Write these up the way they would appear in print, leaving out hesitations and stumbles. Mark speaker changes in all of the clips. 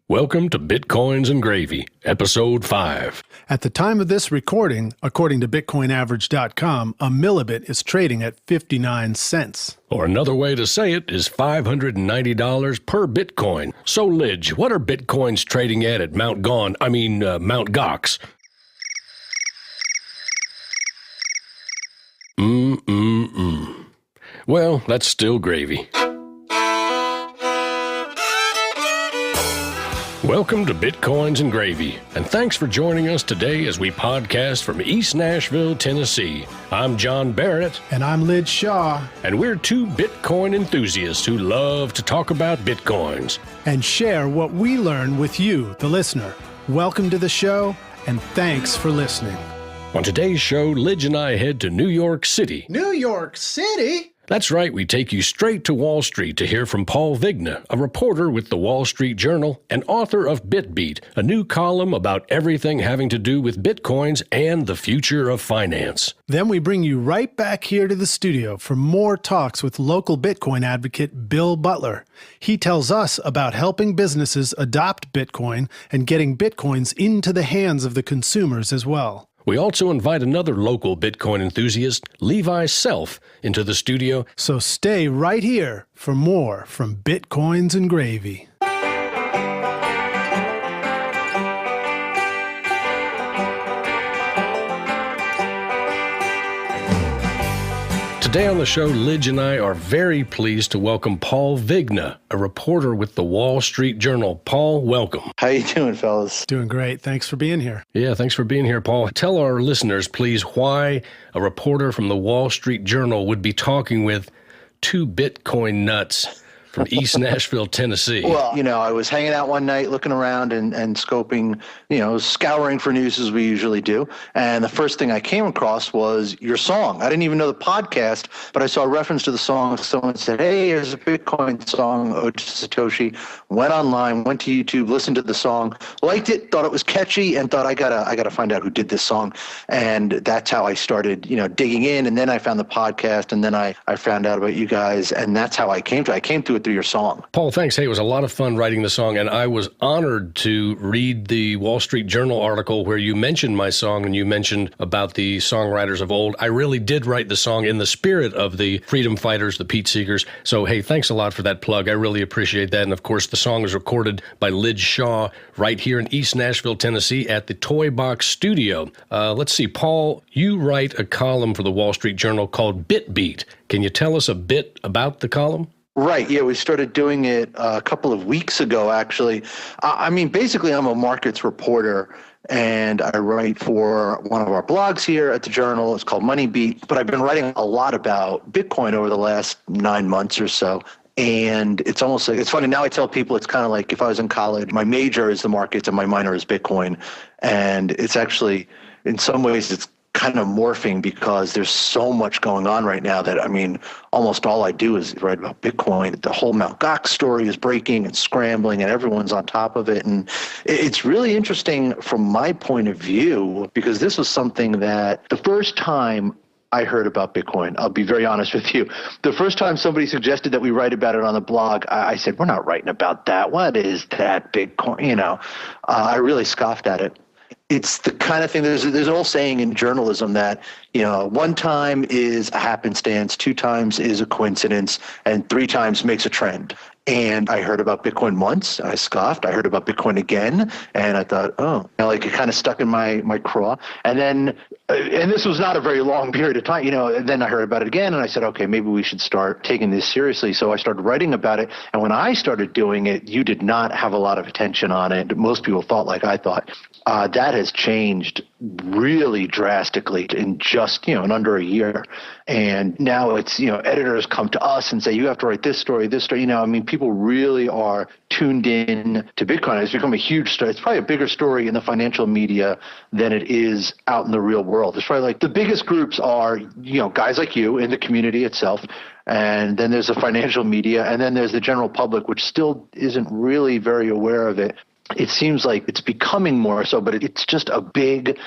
Speaker 1: Welcome to Bitcoins and Gravy, Episode 5.
Speaker 2: At the time of this recording, according to BitcoinAverage.com, a millibit is trading at 59 cents.
Speaker 1: Or another way to say it is $590 per Bitcoin. So, Lidge, what are Bitcoins trading at Mount Gox? Well, that's still gravy. Welcome to Bitcoins and Gravy, and thanks for joining us today as we podcast from East Nashville, Tennessee. I'm John Barrett.
Speaker 2: And I'm Lindsay Shaw.
Speaker 1: And we're two Bitcoin enthusiasts who love to talk about Bitcoins.
Speaker 2: And share what we learn with you, the listener. Welcome to the show, and thanks for listening.
Speaker 1: On today's show, Lidge and I head to New York City.
Speaker 2: New York City?
Speaker 1: That's right, we take you straight to Wall Street to hear from Paul Vigna, a reporter with the Wall Street Journal and author of BitBeat, a new column about everything having to do with Bitcoins and the future of finance.
Speaker 2: Then we bring you right back here to the studio for more talks with local Bitcoin advocate Bill Butler. He tells us about helping businesses adopt Bitcoin and getting Bitcoins into the hands of the consumers as well.
Speaker 1: We also invite another local Bitcoin enthusiast, Levi Self, into the studio.
Speaker 2: So stay right here for more from Bitcoins and Gravy.
Speaker 1: Today on the show, Lidge and I are very pleased to welcome Paul Vigna, a reporter with the Wall Street Journal. Paul, welcome.
Speaker 3: How you doing, fellas?
Speaker 2: Doing great. Thanks for being here.
Speaker 1: Yeah, thanks for being here, Paul. Tell our listeners, please, why a reporter from the Wall Street Journal would be talking with two Bitcoin nuts from East Nashville, Tennessee.
Speaker 3: Well, I was hanging out one night looking around and scoping, scouring for news as we usually do. And the first thing I came across was your song. I didn't even know the podcast, but I saw a reference to the song. Someone said, hey, here's a Bitcoin song, Ode to Satoshi. Went online, went to YouTube, listened to the song, liked it, thought it was catchy, and thought I gotta find out who did this song. And that's how I started, digging in. And then I found the podcast, and then I found out about you guys. And that's how I came to it. I came to it through your song.
Speaker 1: Paul, thanks. Hey, it was a lot of fun writing the song, and I was honored to read the Wall Street Journal article where you mentioned my song and you mentioned about the songwriters of old. I really did write the song in the spirit of the freedom fighters, the Pete Seegers. So, hey, thanks a lot for that plug. I really appreciate that. And of course, the song is recorded by Lidge Shaw right here in East Nashville, Tennessee at the Toy Box Studio. Let's see, Paul, you write a column for the Wall Street Journal called BitBeat. Can you tell us a bit about the column?
Speaker 3: Right. Yeah, we started doing it a couple of weeks ago, actually. Basically, I'm a markets reporter, and I write for one of our blogs here at the Journal. It's called Money Beat. But I've been writing a lot about Bitcoin over the last 9 months or so. And it's almost like, it's funny, now I tell people it's kind of like if I was in college, my major is the markets and my minor is Bitcoin. And it's actually, in some ways, it's kind of morphing because there's so much going on right now that, almost all I do is write about Bitcoin. The whole Mt. Gox story is breaking and scrambling and everyone's on top of it. And it's really interesting from my point of view, because this was something that the first time I heard about Bitcoin, I'll be very honest with you, the first time somebody suggested that we write about it on the blog, I said, we're not writing about that. What is that Bitcoin? I really scoffed at it. It's the kind of thing, there's an old saying in journalism that, one time is a happenstance, 2 times is a coincidence, and 3 times makes a trend. And I heard about Bitcoin once, I scoffed. I heard about Bitcoin again, and I thought, it kind of stuck in my craw. And then, and this was not a very long period of time, and then I heard about it again, and I said, okay, maybe we should start taking this seriously. So I started writing about it. And when I started doing it, you did not have a lot of attention on it. Most people thought like I thought. That has changed really drastically in just, in under a year. And now it's, editors come to us and say, you have to write this story. People really are tuned in to Bitcoin. It's become a huge story. It's probably a bigger story in the financial media than it is out in the real world. It's probably like the biggest groups are, guys like you in the community itself. And then there's the financial media. And then there's the general public, which still isn't really very aware of it. It seems like it's becoming more so, but it's just a big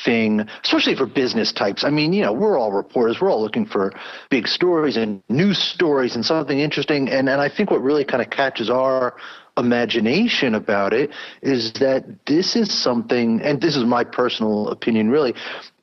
Speaker 3: thing, especially for business types. We're all reporters. We're all looking for big stories and news stories and something interesting. And I think what really kind of catches our imagination about it is that this is something, and this is my personal opinion really,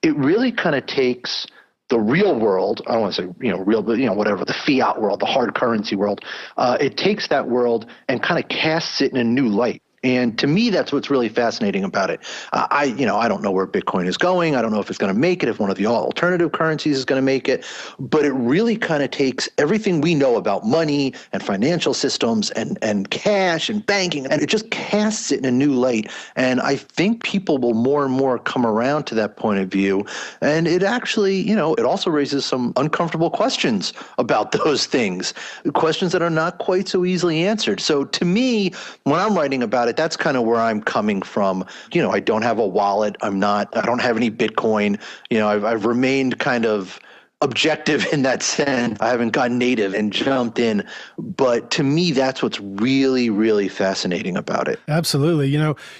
Speaker 3: it really kind of takes the real world, I don't want to say, real, but, whatever, the fiat world, the hard currency world, it takes that world and kind of casts it in a new light. And to me, that's what's really fascinating about it. I don't know where Bitcoin is going. I don't know if it's going to make it, if one of the alternative currencies is going to make it. But it really kind of takes everything we know about money and financial systems and cash and banking, and it just casts it in a new light. And I think people will more and more come around to that point of view. And it actually, it also raises some uncomfortable questions about those things, questions that are not quite so easily answered. So to me, when I'm writing about it, that's kind of where I'm coming from. I don't have a wallet. I don't have any Bitcoin. I've remained kind of objective in that sense. I haven't gone native and jumped in. But to me, that's what's really, really fascinating about it.
Speaker 2: Absolutely.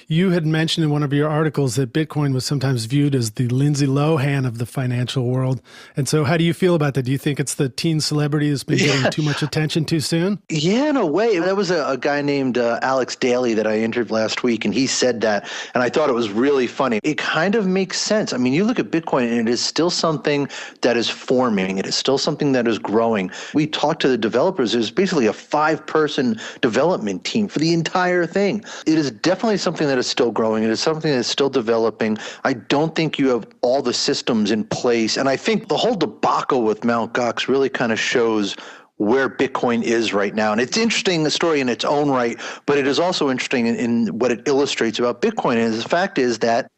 Speaker 2: You had mentioned in one of your articles that Bitcoin was sometimes viewed as the Lindsay Lohan of the financial world. And so how do you feel about that? Do you think it's the teen celebrity that's been getting too much attention too soon?
Speaker 3: Yeah, in a way. There was a guy named Alex Daly that I interviewed last week, and he said that, and I thought it was really funny. It kind of makes sense. I mean, you look at Bitcoin, and it is still something that is forming. It is still something that is growing. We talked to the developers. There's basically a 5-person development team for the entire thing. It is definitely something that is still growing. It is something that is still developing. I don't think you have all the systems in place. And I think the whole debacle with Mt. Gox really kind of shows where Bitcoin is right now. And it's interesting, a story in its own right, but it is also interesting in what it illustrates about Bitcoin. And the fact is that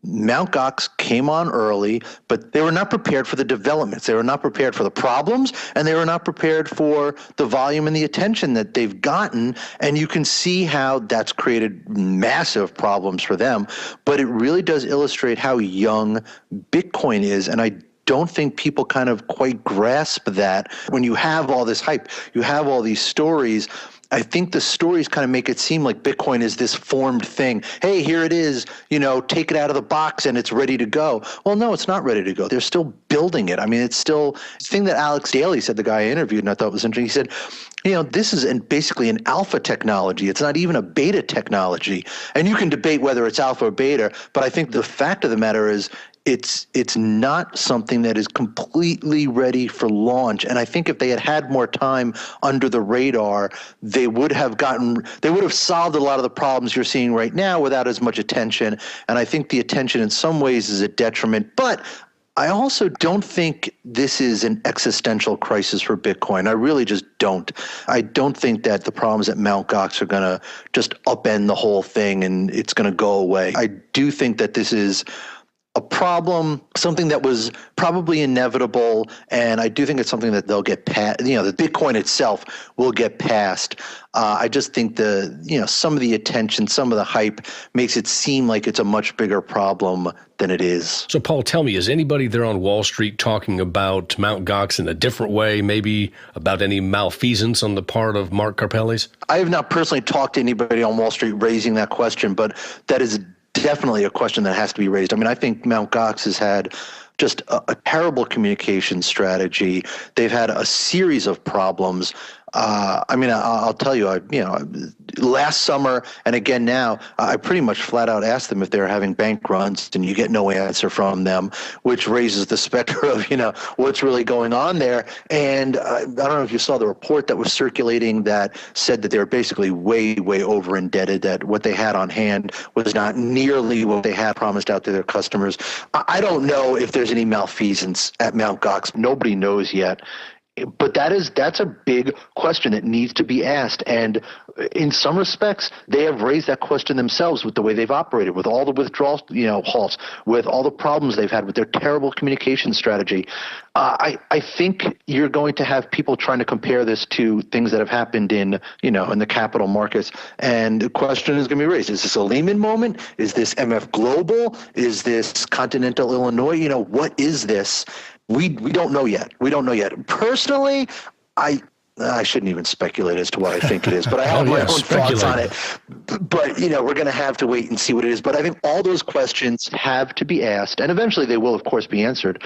Speaker 3: Mt. Gox came on early, but they were not prepared for the developments. They were not prepared for the problems, and they were not prepared for the volume and the attention that they've gotten. And you can see how that's created massive problems for them. But it really does illustrate how young Bitcoin is. And I don't think people kind of quite grasp that. When you have all this hype, you have all these stories, I think the stories kind of make it seem like Bitcoin is this formed thing. Hey, here it is, take it out of the box and it's ready to go. Well, no, it's not ready to go. They're still building it. I mean, it's still the thing that Alex Daly said, the guy I interviewed, and I thought was interesting. He said, this is basically an alpha technology. It's not even a beta technology. And you can debate whether it's alpha or beta, but I think the fact of the matter is it's not something that is completely ready for launch. And I think if they had had more time under the radar, they would have solved a lot of the problems you're seeing right now without as much attention. And I think the attention in some ways is a detriment. But I also don't think this is an existential crisis for Bitcoin. I really just don't. I don't think that the problems at Mt. Gox are going to just upend the whole thing and it's going to go away. I do think that this is a problem, something that was probably inevitable, and I do think it's something that they'll get past. The Bitcoin itself will get past. I just think some of the attention, some of the hype makes it seem like it's a much bigger problem than it is.
Speaker 1: So, Paul, tell me, is anybody there on Wall Street talking about Mt. Gox in a different way, maybe about any malfeasance on the part of Mark Karpelès?
Speaker 3: I have not personally talked to anybody on Wall Street raising that question, but that is definitely a question that has to be raised. I mean, I think Mt. Gox has had just a terrible communication strategy. They've had a series of problems. I'll tell you, last summer and again now, I pretty much flat out asked them if they were having bank runs, and you get no answer from them, which raises the specter of, what's really going on there. And I don't know if you saw the report that was circulating that said that they were basically way, way over indebted, that what they had on hand was not nearly what they had promised out to their customers. I don't know if there's any malfeasance at Mt. Gox. Nobody knows yet. But that's a big question that needs to be asked. And in some respects, they have raised that question themselves with the way they've operated, with all the withdrawal halts, with all the problems they've had with their terrible communication strategy. I think you're going to have people trying to compare this to things that have happened in the capital markets. And the question is going to be raised. Is this a Lehman moment? Is this MF Global? Is this Continental Illinois? What is this? We don't know yet. We don't know yet. Personally, I I shouldn't even speculate as to what I think it is, but I have my own thoughts on it. But, we're going to have to wait and see what it is. But I think all those questions have to be asked, and eventually they will, of course, be answered.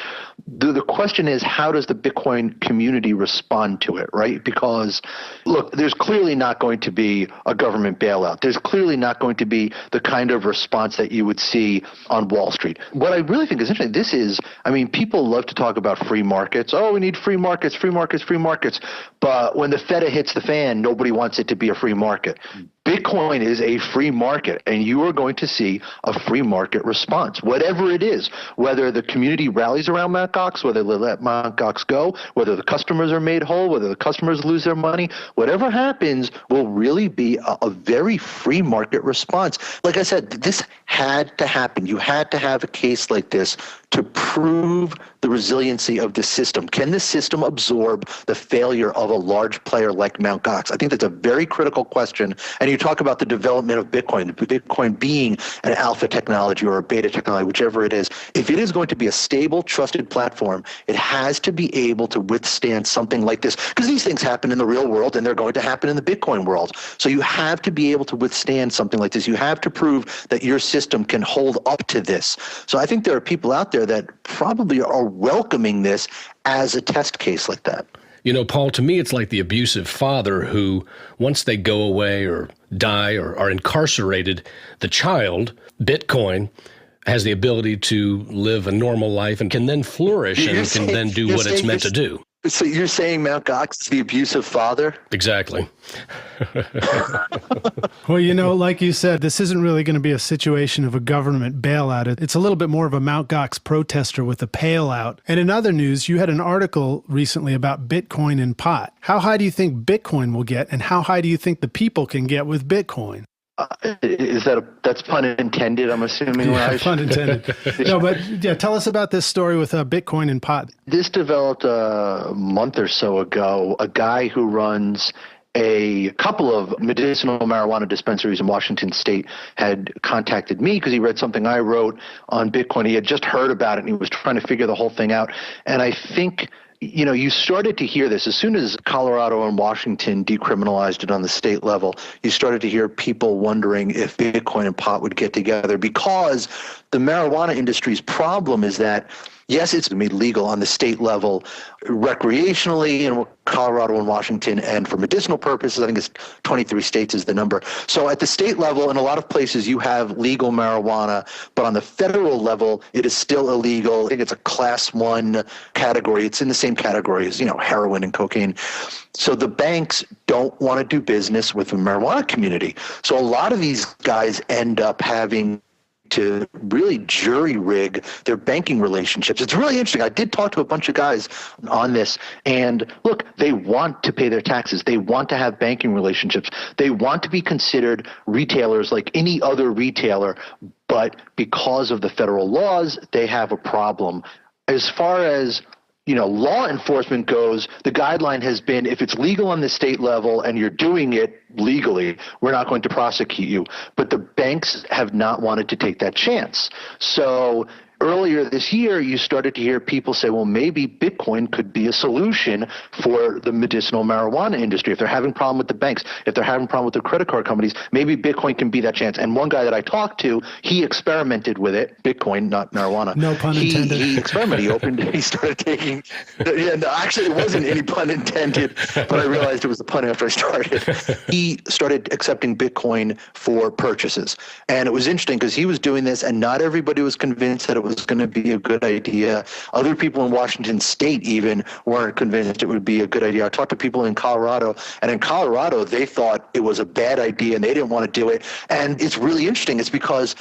Speaker 3: The question is, how does the Bitcoin community respond to it, right? Because, look, there's clearly not going to be a government bailout. There's clearly not going to be the kind of response that you would see on Wall Street. What I really think is interesting, people love to talk about free markets. Oh, we need free markets, free markets, free markets. But when the feta hits the fan, nobody wants it to be a free market. Bitcoin is a free market, and you are going to see a free market response, whatever it is, whether the community rallies around Mt. Gox, whether they let Mt. Gox go, whether the customers are made whole, whether the customers lose their money, whatever happens will really be a very free market response. Like I said, this had to happen. You had to have a case like this to prove the resiliency of the system. Can the system absorb the failure of a large player like Mt. Gox? I think that's a very critical question. And you talk about the development of Bitcoin being an alpha technology or a beta technology, whichever it is. If it is going to be a stable, trusted platform, it has to be able to withstand something like this. Because these things happen in the real world, and they're going to happen in the Bitcoin world. So you have to be able to withstand something like this. You have to prove that your system can hold up to this. So I think there are people out there that probably are welcoming this as a test case like that.
Speaker 1: Paul, to me, it's like the abusive father who, once they go away or die or are incarcerated, the child, Bitcoin, has the ability to live a normal life and can then flourish and can then do what it's meant to do.
Speaker 3: So you're saying Mt. Gox is the abusive father?
Speaker 1: Exactly.
Speaker 2: Well, like you said, this isn't really going to be a situation of a government bailout. It's a little bit more of a Mt. Gox protester with a pail out. And in other news, you had an article recently about Bitcoin in pot. How high do you think Bitcoin will get, and how high do you think the people can get with Bitcoin?
Speaker 3: That's pun intended, I'm assuming,
Speaker 2: yeah,
Speaker 3: Raj?
Speaker 2: Pun intended. No, but tell us about this story with Bitcoin in pot.
Speaker 3: This developed a month or so ago. A guy who runs a couple of medicinal marijuana dispensaries in Washington State had contacted me because he read something I wrote on Bitcoin. He had just heard about it, and he was trying to figure the whole thing out. And I think you started to hear this as soon as Colorado and Washington decriminalized it on the state level. You started to hear people wondering if Bitcoin and pot would get together, because the marijuana industry's problem is that, yes, it's made legal on the state level recreationally in Colorado and Washington, and for medicinal purposes, I think it's 23 states is the number. So at the state level, in a lot of places, you have legal marijuana, but on the federal level, it is still illegal. I think it's a class 1 category. It's in the same category as, heroin and cocaine. So the banks don't want to do business with the marijuana community. So a lot of these guys end up having to really jury rig their banking relationships. It's really interesting. I did talk to a bunch of guys on this, and look, they want to pay their taxes. They want to have banking relationships. They want to be considered retailers like any other retailer, but because of the federal laws, they have a problem. As far as law enforcement goes, the guideline has been, if it's legal on the state level and you're doing it legally, we're not going to prosecute you. But the banks have not wanted to take that chance. So earlier this year, you started to hear people say, well, maybe Bitcoin could be a solution for the medicinal marijuana industry. If they're having a problem with the banks, if they're having a problem with the credit card companies, maybe Bitcoin can be that chance. And one guy that I talked to, he experimented with it, Bitcoin, not marijuana.
Speaker 2: No pun intended.
Speaker 3: He experimented. He started taking, actually, it wasn't any pun intended, but I realized it was the pun after I started. He started accepting Bitcoin for purchases. And it was interesting because he was doing this, and not everybody was convinced that it was going to be a good idea. Other people in Washington State even weren't convinced it would be a good idea. I talked to people in Colorado, and in Colorado, they thought it was a bad idea and they didn't want to do it. And it's really interesting. It's because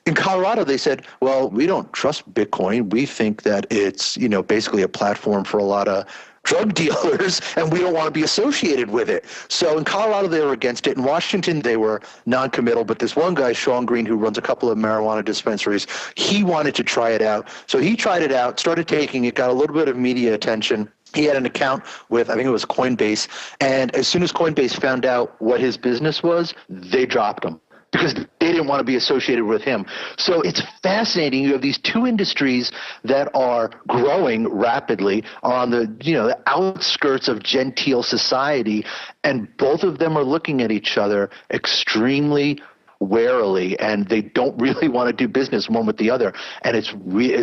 Speaker 3: in Colorado, they said, well, we don't trust Bitcoin. We think that it's, basically a platform for a lot of drug dealers, and we don't want to be associated with it. So in Colorado, they were against it. In Washington, they were non-committal. But this one guy, Sean Green, who runs a couple of marijuana dispensaries, he wanted to try it out. So he tried it out, started taking it, got a little bit of media attention. He had an account with, I think it was Coinbase. And as soon as Coinbase found out what his business was, they dropped him. because they didn't want to be associated with him. So it's fascinating. You have these two industries that are growing rapidly on the outskirts of genteel society, and both of them are looking at each other extremely warily, and they don't really want to do business one with the other. And it's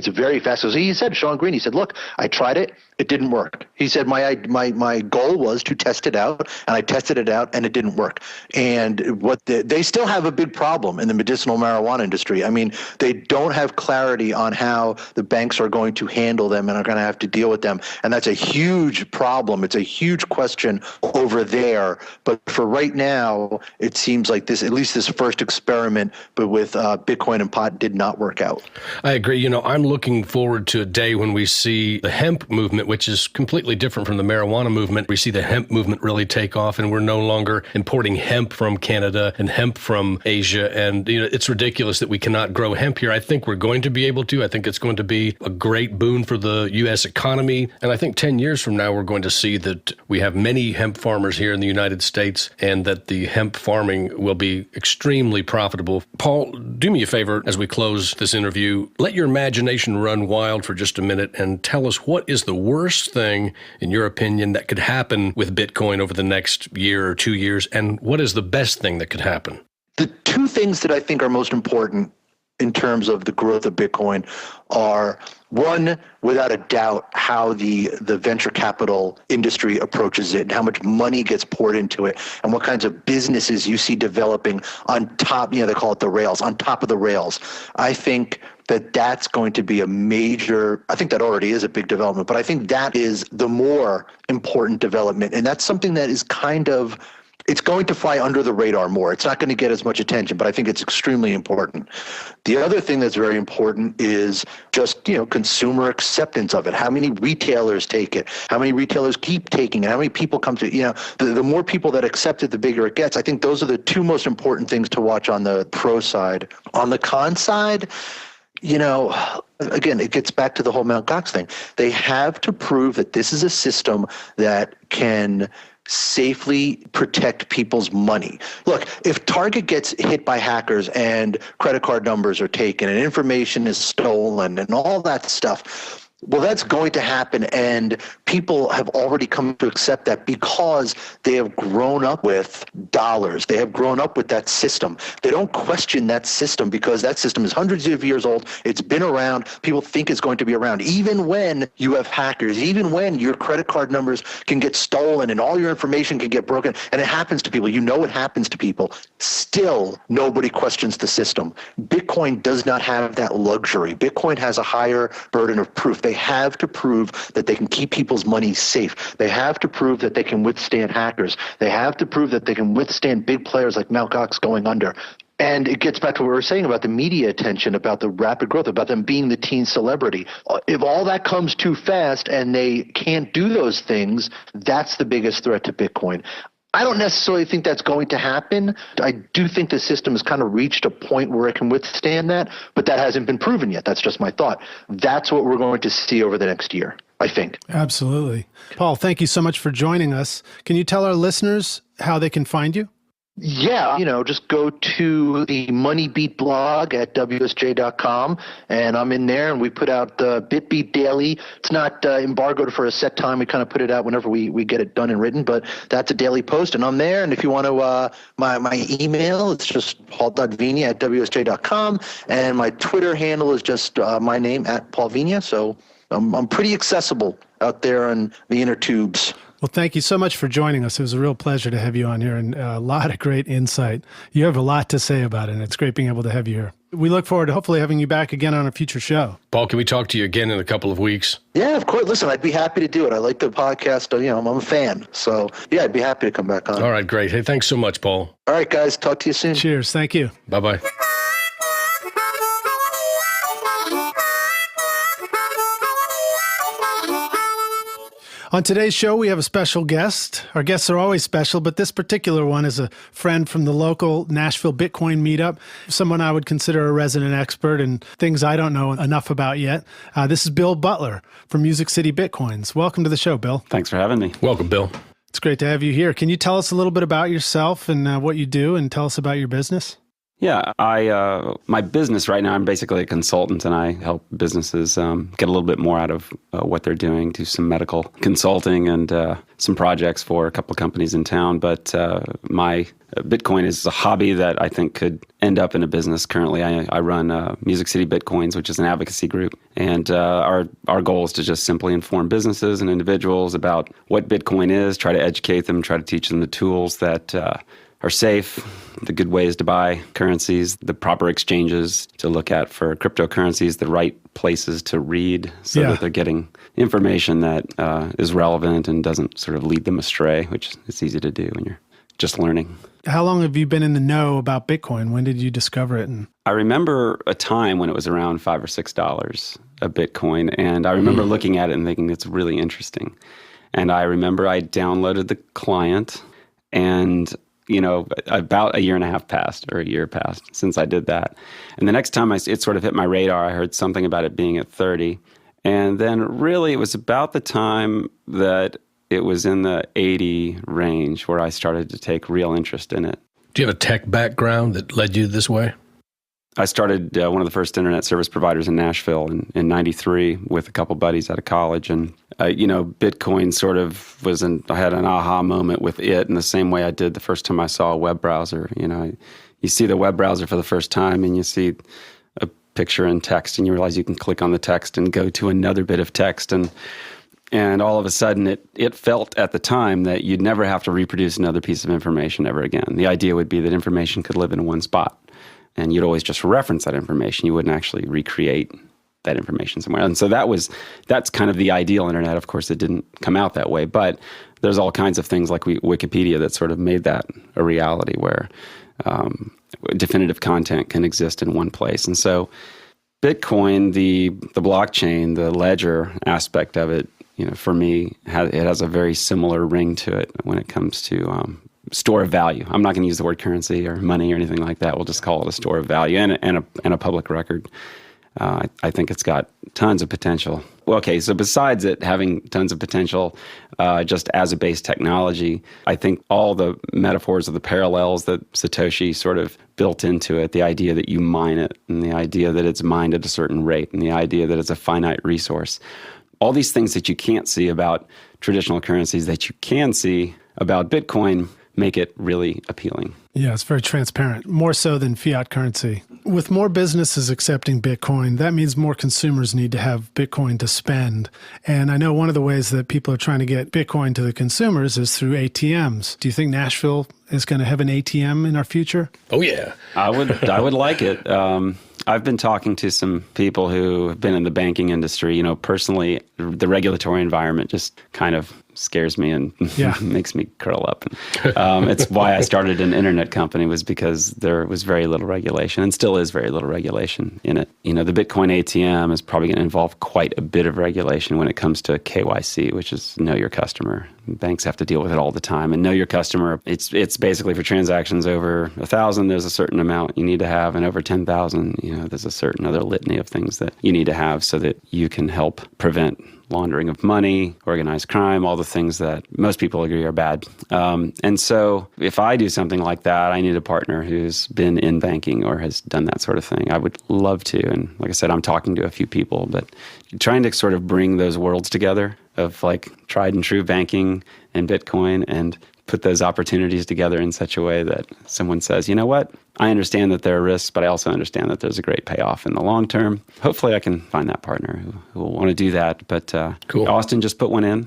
Speaker 3: very fast. So he said, Sean Green, he said, look, I tried it. It didn't work. He said, my goal was to test it out, and I tested it out, and it didn't work. And they still have a big problem in the medicinal marijuana industry. I mean, they don't have clarity on how the banks are going to handle them and are going to have to deal with them. And that's a huge problem. It's a huge question over there. But for right now, it seems like at least this first experiment, but with Bitcoin and pot, did not work out.
Speaker 1: I agree. I'm looking forward to a day when we see the hemp movement, which is completely different from the marijuana movement. We see the hemp movement really take off, and we're no longer importing hemp from Canada and hemp from Asia. And it's ridiculous that we cannot grow hemp here. I think we're going to be able to. I think it's going to be a great boon for the U.S. economy. And I think 10 years from now, we're going to see that we have many hemp farmers here in the United States, and that the hemp farming will be extremely profitable. Paul, do me a favor as we close this interview. Let your imagination run wild for just a minute and tell us, what is the worst thing, in your opinion, that could happen with Bitcoin over the next year or 2 years? And what is the best thing that could happen?
Speaker 3: The two things that I think are most important in terms of the growth of Bitcoin are, one, without a doubt, how the venture capital industry approaches it and how much money gets poured into it and what kinds of businesses you see developing on top, they call it the rails, on top of the rails. I think that's going to be a major, I think that already is a big development, but I think that is the more important development. And that's something that is it's going to fly under the radar more. It's not going to get as much attention, but I think it's extremely important. The other thing that's very important is just, consumer acceptance of it. How many retailers take it? How many retailers keep taking it? How many people come to, the more people that accept it, the bigger it gets. I think those are the two most important things to watch on the pro side. On the con side, again, it gets back to the whole Mt. Gox thing. They have to prove that this is a system that can safely protect people's money. Look, if Target gets hit by hackers and credit card numbers are taken and information is stolen and all that stuff, well, that's going to happen, and people have already come to accept that because they have grown up with dollars. They have grown up with that system. They don't question that system because that system is hundreds of years old. It's been around. People think it's going to be around. Even when you have hackers, even when your credit card numbers can get stolen and all your information can get broken, and it happens to people, it happens to people, still nobody questions the system. Bitcoin does not have that luxury. Bitcoin has a higher burden of proof. They have to prove that they can keep people's money safe. They have to prove that they can withstand hackers. They have to prove that they can withstand big players like Mt. Gox going under. And it gets back to what we were saying about the media attention, about the rapid growth, about them being the teen celebrity. If all that comes too fast and they can't do those things, that's the biggest threat to Bitcoin. I don't necessarily think that's going to happen. I do think the system has kind of reached a point where it can withstand that, but that hasn't been proven yet. That's just my thought. That's what we're going to see over the next year, I think.
Speaker 2: Absolutely. Paul, thank you so much for joining us. Can you tell our listeners how they can find you?
Speaker 3: Yeah, just go to the Money Beat blog at WSJ.com, and I'm in there, and we put out the BitBeat Daily. It's not embargoed for a set time. We kind of put it out whenever we get it done and written, but that's a daily post, and I'm there. And if you want to, my email, it's just paul.vigna at WSJ.com, and my Twitter handle is just my name, at Paul Vigna, so I'm pretty accessible out there on the inner tubes.
Speaker 2: Well, thank you so much for joining us. It was a real pleasure to have you on here, and a lot of great insight. You have a lot to say about it, and it's great being able to have you here. We look forward to hopefully having you back again on a future show.
Speaker 1: Paul, can we talk to you again in a couple of weeks?
Speaker 3: Yeah, of course. Listen, I'd be happy to do it. I like the podcast. I'm a fan. So, yeah, I'd be happy to come back on.
Speaker 1: All right, great. Hey, thanks so much, Paul.
Speaker 3: All right, guys. Talk to you soon.
Speaker 2: Cheers. Thank you.
Speaker 1: Bye-bye.
Speaker 2: On today's show, we have a special guest. Our guests are always special, but this particular one is a friend from the local Nashville Bitcoin meetup, someone I would consider a resident expert in things I don't know enough about yet. This is Bill Butler from Music City Bitcoins. Welcome to the show, Bill.
Speaker 4: Thanks for having me.
Speaker 1: Welcome, Bill.
Speaker 2: It's great to have you here. Can you tell us a little bit about yourself and what you do, and tell us about your business?
Speaker 4: Yeah, my business right now, I'm basically a consultant, and I help businesses get a little bit more out of what they're doing, do some medical consulting and some projects for a couple of companies in town. But my Bitcoin is a hobby that I think could end up in a business. Currently, I run Music City Bitcoins, which is an advocacy group, and our goal is to just simply inform businesses and individuals about what Bitcoin is, try to educate them, try to teach them the tools that are safe, the good ways to buy currencies, the proper exchanges to look at for cryptocurrencies, the right places to read so that they're getting information that is relevant and doesn't sort of lead them astray, which is easy to do when you're just learning.
Speaker 2: How long have you been in the know about Bitcoin? When did you discover it?
Speaker 4: I remember a time when it was around $5 or $6 a Bitcoin, and I remember looking at it and thinking it's really interesting. And I remember I downloaded the client, and about a year and a half passed, or a year passed since I did that. And the next time it sort of hit my radar, I heard something about it being at 30. And then really it was about the time that it was in the 80 range where I started to take real interest in it.
Speaker 1: Do you have a tech background that led you this way?
Speaker 4: I started one of the first internet service providers in Nashville in 93 with a couple buddies out of college. And, Bitcoin sort of I had an aha moment with it in the same way I did the first time I saw a web browser. You see the web browser for the first time and you see a picture and text and you realize you can click on the text and go to another bit of text. And all of a sudden it felt at the time that you'd never have to reproduce another piece of information ever again. The idea would be that information could live in one spot. And you'd always just reference that information. You wouldn't actually recreate that information somewhere. And so that's kind of the ideal internet. Of course, it didn't come out that way. But there's all kinds of things like Wikipedia that sort of made that a reality where definitive content can exist in one place. And so Bitcoin, the blockchain, the ledger aspect of it, for me, it has a very similar ring to it when it comes to store of value. I'm not going to use the word currency or money or anything like that. We'll just call it a store of value and a public record. I think it's got tons of potential. Well, okay, so besides it having tons of potential just as a base technology, I think all the metaphors of the parallels that Satoshi sort of built into it, the idea that you mine it and the idea that it's mined at a certain rate and the idea that it's a finite resource, all these things that you can't see about traditional currencies that you can see about Bitcoin make it really appealing.
Speaker 2: Yeah, it's very transparent, more so than fiat currency. With more businesses accepting Bitcoin, that means more consumers need to have Bitcoin to spend. And I know one of the ways that people are trying to get Bitcoin to the consumers is through ATMs. Do you think Nashville is going to have an ATM in our future?
Speaker 1: Oh, yeah.
Speaker 4: I would like it. I've been talking to some people who have been in the banking industry. Personally, the regulatory environment just kind of scares me and makes me curl up. It's why I started an internet company, was because there was very little regulation and still is very little regulation in it. The Bitcoin ATM is probably going to involve quite a bit of regulation when it comes to KYC, which is know your customer. Banks have to deal with it all the time. And know your customer, it's basically for transactions over 1,000, there's a certain amount you need to have, and over 10,000, there's a certain other litany of things that you need to have so that you can help prevent laundering of money, organized crime, all the things that most people agree are bad. And so if I do something like that, I need a partner who's been in banking or has done that sort of thing. I would love to. And like I said, I'm talking to a few people, but trying to sort of bring those worlds together of like tried and true banking and Bitcoin and put those opportunities together in such a way that someone says, you know what, I understand that there are risks, but I also understand that there's a great payoff in the long term. Hopefully I can find that partner who will want to do that. But cool. Austin just put one in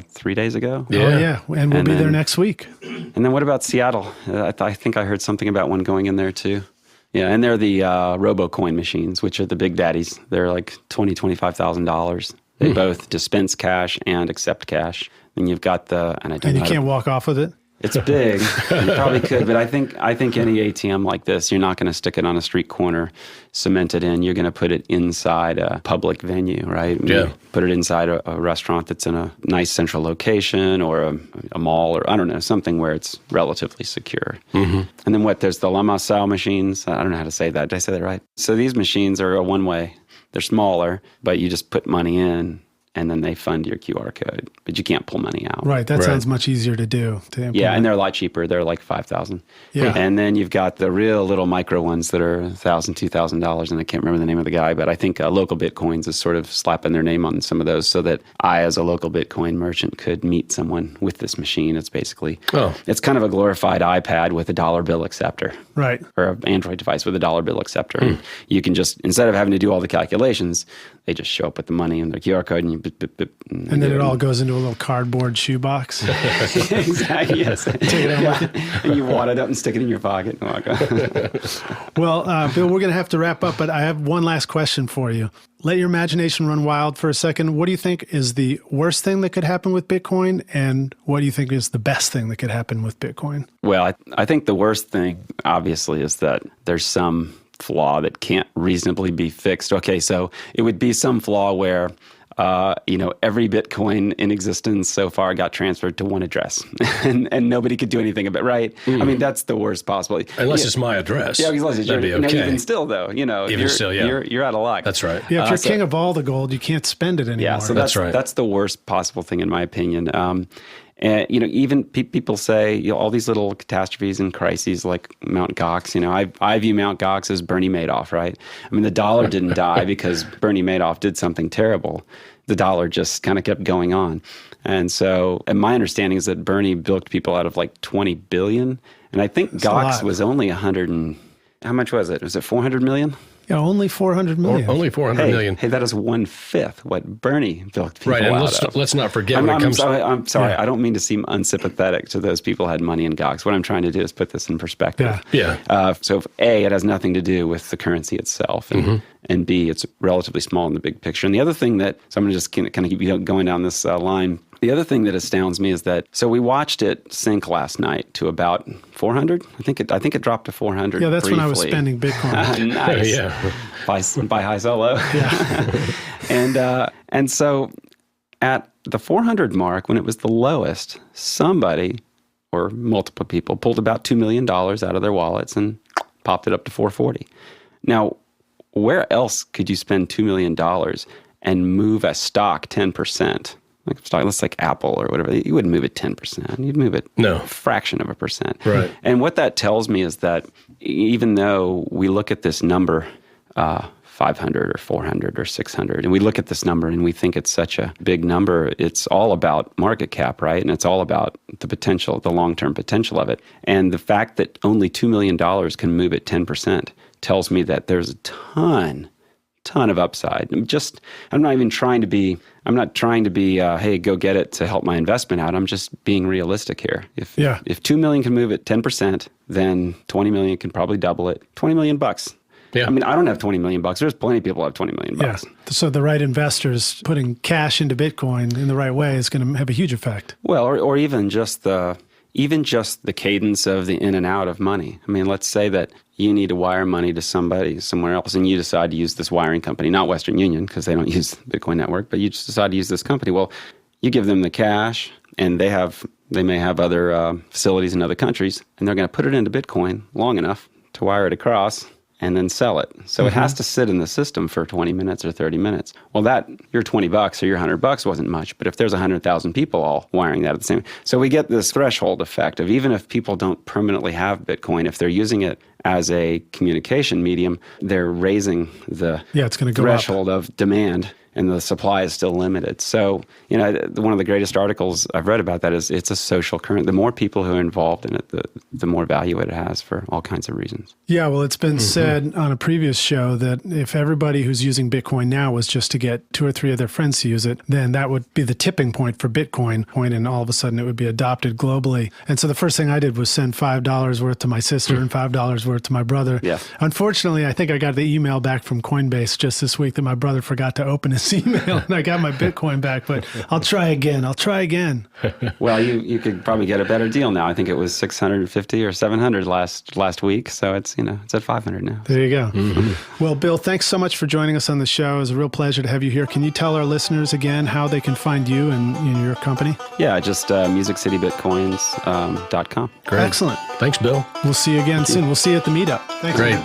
Speaker 4: 3 days ago.
Speaker 2: Yeah. Oh, yeah. And we'll be there next week.
Speaker 4: And then what about Seattle? I think I heard something about one going in there too. Yeah, and they're the RoboCoin machines, which are the big daddies. They're like $20,000, $25,000. They both dispense cash and accept cash. And you've got
Speaker 2: and you can't walk off with it?
Speaker 4: It's big. You probably could, but I think any ATM like this, you're not going to stick it on a street corner, cement it in. You're going to put it inside a public venue, right?
Speaker 1: Yeah.
Speaker 4: Put it inside a restaurant that's in a nice central location, or a mall, or I don't know, something where it's relatively secure. Mm-hmm. And then there's the La Massal machines. I don't know how to say that. Did I say that right? So these machines are a one-way. They're smaller, but you just put money in and then they fund your QR code, but you can't pull money out.
Speaker 2: Right. That sounds much easier to do. To implement.
Speaker 4: Yeah, and they're a lot cheaper. They're like $5,000.
Speaker 2: Yeah.
Speaker 4: And then you've got the real little micro ones that are $1,000, $2,000, and I can't remember the name of the guy, but I think Local Bitcoins is sort of slapping their name on some of those so that I, as a local Bitcoin merchant, could meet someone with this machine. It's basically, it's kind of a glorified iPad with a dollar bill acceptor.
Speaker 2: Right.
Speaker 4: Or an Android device with a dollar bill acceptor. And you can just, instead of having to do all the calculations, they just show up with the money and their QR code, and you
Speaker 2: and then it all goes into a little cardboard shoebox.
Speaker 4: Exactly, yes.
Speaker 2: Take it out with you.
Speaker 4: And you wad it up and stick it in your pocket.
Speaker 2: Well, Bill, we're going to have to wrap up, but I have one last question for you. Let your imagination run wild for a second. What do you think is the worst thing that could happen with Bitcoin, and what do you think is the best thing that could happen with Bitcoin?
Speaker 4: Well, I think the worst thing, obviously, is that there's some flaw that can't reasonably be fixed. Okay, so it would be some flaw where every Bitcoin in existence so far got transferred to one address, and nobody could do anything about it, right? I mean, that's the worst possible.
Speaker 1: Unless it's my address.
Speaker 4: Yeah, unless it's
Speaker 1: that'd be okay.
Speaker 4: Even still, though, you're out of luck.
Speaker 1: That's right.
Speaker 2: Yeah, if you're king of all the gold, you can't spend it anymore.
Speaker 4: Yeah, so
Speaker 1: that's right.
Speaker 4: That's the worst possible thing, in my opinion. And even people say all these little catastrophes and crises like Mt. Gox. I view Mt. Gox as Bernie Madoff, right? I mean, the dollar didn't die because Bernie Madoff did something terrible. The dollar just kind of kept going on. And so, and my understanding is that Bernie bilked people out of like 20 billion. And I think Gox was only 100 and, how much was it? Was it 400 million?
Speaker 2: Yeah, only 400 million.
Speaker 1: Only 400 million.
Speaker 4: Hey, that is 1/5 what Bernie bilked people
Speaker 1: right, and
Speaker 4: out of.
Speaker 1: let's not forget
Speaker 4: I'm sorry. I don't mean to seem unsympathetic to those people who had money in Gox. What I'm trying to do is put this in perspective.
Speaker 1: Yeah.
Speaker 4: So, if A, it has nothing to do with the currency itself, and B, it's relatively small in the big picture. And the other thing that, so I'm going to just kind of keep going down this line. The other thing that astounds me is that, so we watched it sink last night to about 400. I think it dropped to 400.
Speaker 2: Yeah, that's
Speaker 4: briefly.
Speaker 2: when I was spending Bitcoin.
Speaker 4: Nice.
Speaker 1: Yeah.
Speaker 4: Buy high, sell low.
Speaker 2: Yeah.
Speaker 4: And so at the 400 mark, when it was the lowest, somebody or multiple people pulled about $2 million out of their wallets and popped it up to 440. Now, where else could you spend $2 million and move a stock 10%? Let's like Apple or whatever, you wouldn't move it 10%. You'd move it a fraction of a percent.
Speaker 1: Right.
Speaker 4: And what that tells me is that even though we look at this number, 500 or 400 or 600, and we look at this number and we think it's such a big number, it's all about market cap, right? And it's all about the potential, the long-term potential of it. And the fact that only $2 million can move it 10% tells me that there's a ton of upside. I'm not trying to be, hey, go get it to help my investment out. I'm just being realistic here. If 2 million can move it 10%, then 20 million can probably double it. 20 million bucks.
Speaker 1: Yeah.
Speaker 4: I mean, I don't have 20 million bucks. There's plenty of people who have 20 million bucks.
Speaker 2: Yeah. So the right investors putting cash into Bitcoin in the right way is going to have a huge effect.
Speaker 4: Well, or even just the cadence of the in and out of money. I mean, let's say that you need to wire money to somebody somewhere else, and you decide to use this wiring company, not Western Union, because they don't use the Bitcoin network, but you just decide to use this company. Well, you give them the cash, and they may have other facilities in other countries, and they're going to put it into Bitcoin long enough to wire it across and then sell it. So it has to sit in the system for 20 minutes or 30 minutes. Well, that, your 20 bucks or your 100 bucks wasn't much, but if there's 100,000 people all wiring that at the same, so we get this threshold effect of, even if people don't permanently have Bitcoin, if they're using it as a communication medium, they're raising the
Speaker 2: it's going to go
Speaker 4: threshold of demand, and the supply is still limited. So, one of the greatest articles I've read about that is it's a social current. The more people who are involved in it, the more value it has for all kinds of reasons.
Speaker 2: Yeah, well, it's been said on a previous show that if everybody who's using Bitcoin now was just to get 2 or 3 of their friends to use it, then that would be the tipping point for Bitcoin, and all of a sudden it would be adopted globally. And so the first thing I did was send $5 worth to my sister and $5 worth to my brother.
Speaker 4: Yeah. Unfortunately,
Speaker 2: I think I got the email back from Coinbase just this week that my brother forgot to open his email, and I got my Bitcoin back, but I'll try again.
Speaker 4: Well, you could probably get a better deal now. I think it was 650 or 700 last week, so it's at 500 now.
Speaker 2: There you go. Well, Bill, thanks so much for joining us on the show. It was a real pleasure to have you here. Can you tell our listeners again how they can find you and your company?
Speaker 4: Yeah, just musiccitybitcoins.com.
Speaker 1: Great.
Speaker 2: Excellent.
Speaker 1: Thanks, Bill.
Speaker 2: We'll see you again soon. We'll see you at the meetup. Thanks.
Speaker 1: Great.